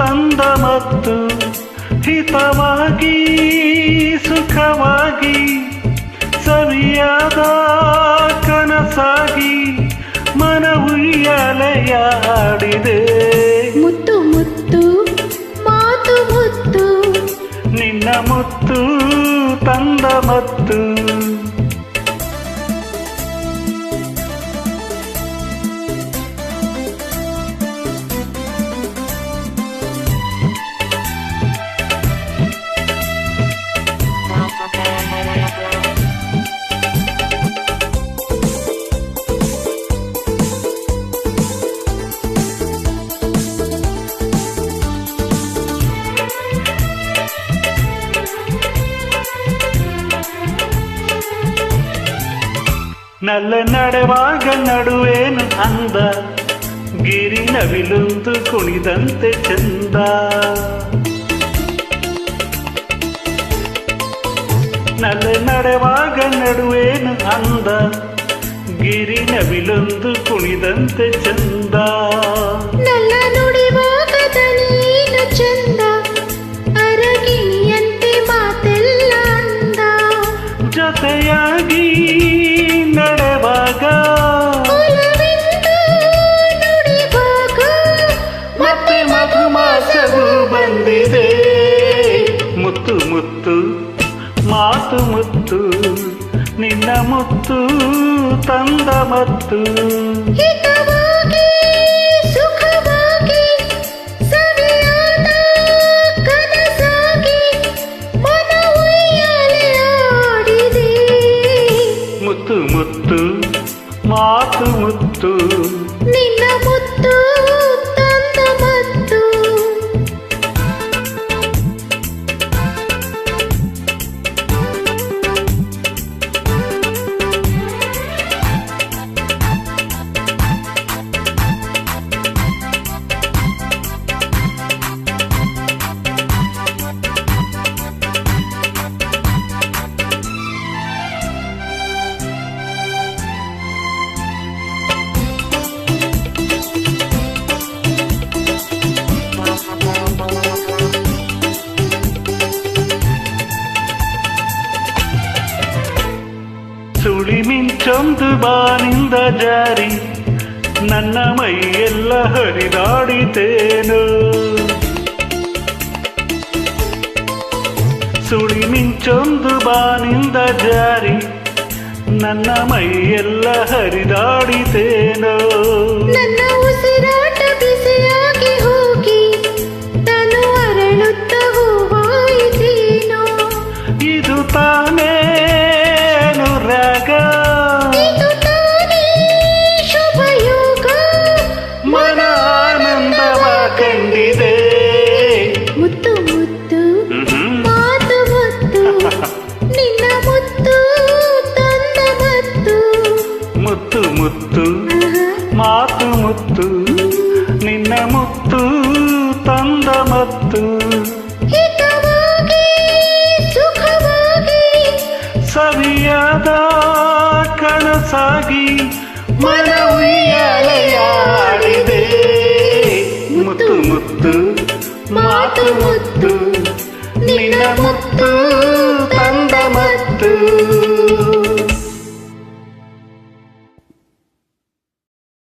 ತಂದ ಮತ್ತು ಹಿತವಾಗಿ ಸುಖವಾಗಿ ಸವಿಯಾದ ಕನಸಾಗಿ ಮನ ಉಯ್ಯಾಲೆಯಾಡಿದೆ. ಮುತ್ತು ಮುತ್ತು ಮಾತು ಮುತ್ತು ನಿನ್ನ ಮುತ್ತು ತಂದ ಮತ್ತು ನಲ್ಲ ನಡೆವಾಗ ನಡುವೇನು ಅಂದ ಗಿರಿ ನವಿಲೊಂದು ಕುಣಿದಂತೆ ಚಂದ. ನಲ್ಲ ನಡೆವಾಗ ನಡುವೇನು ಅಂದ ಗಿರಿ ನವಿಲೊಂದು ಕುಣಿದಂತೆ ಚಂದ. ನಲ್ಲ ನುಡಿವಾಗ ದನಿಯೇನು ಚಂದ ಅರಗಿಣಿಯಂತೆ ಮಾತೆಲ್ಲ ಅಂದ. ಜೊತೆಯಾಗಿ ನಡೆವಾಗ ಒಲವೆಂದು ನುಡಿವಾಗ ಮತ್ತೆ ಮಧುಮಾಸವು ಬಂದಿದೆ. ಮುತ್ತು ಮುತ್ತು ಮಾತು ಮುತ್ತು ನಿನ್ನ ಮುತ್ತು ತಂದ ಮತ್ತು ಹಿತವಾಗಿ ಸುಖವಾಗಿ ಸವಿಯಾದ ಕನಸಾಗಿ ಮನ ಉಯ್ಯಾಲೆಯಾಡಿದೆ. ಮುತ್ತು ಮುತ್ತು ಮಾತು ಮುತ್ತು ನಿನ್ನ ಮುತ್ತು ತಂದ ಮತ್ತು ಸುಳಿ ಮಿಂಚೊಂದು ಬಾನಿಂದ ಜಾರಿ ನನ್ನ ಮೈಯೆಲ್ಲ ಹರಿದಾಡಿತೇನು. ಸುಳಿ ಮಿಂಚೊಂದು ಬಾನಿಂದ ಜಾರಿ ನನ್ನ ಮೈಯೆಲ್ಲ ಹರಿದಾಡಿತೇನು. ನನ್ನ ಉಸಿರಾಟ ಬಿಸಿಯಾಗಿ ಹೋಗಿ ತನು ಅರಳುತ್ತ ಹೂವಾಯಿತೇನೋ. ಇದು ತಾನೇ ಅನುರಾಗ ಇದು ತಾನೇ ಶುಭಯೋಗ ಮನ ಆನಂದವ ಕಂಡಿದೆ. ಮುತ್ತು ಮುತ್ತು ಮಾತು ಮುತ್ತು ನಿನ್ನ ಮುತ್ತು ತಂದ ಮತ್ತು ಮುತ್ತು ಮುತ್ತು ಮಾತು ಮುತ್ತು ನಿನ್ನ ಮುತ್ತು ತಂದ ಮತ್ತು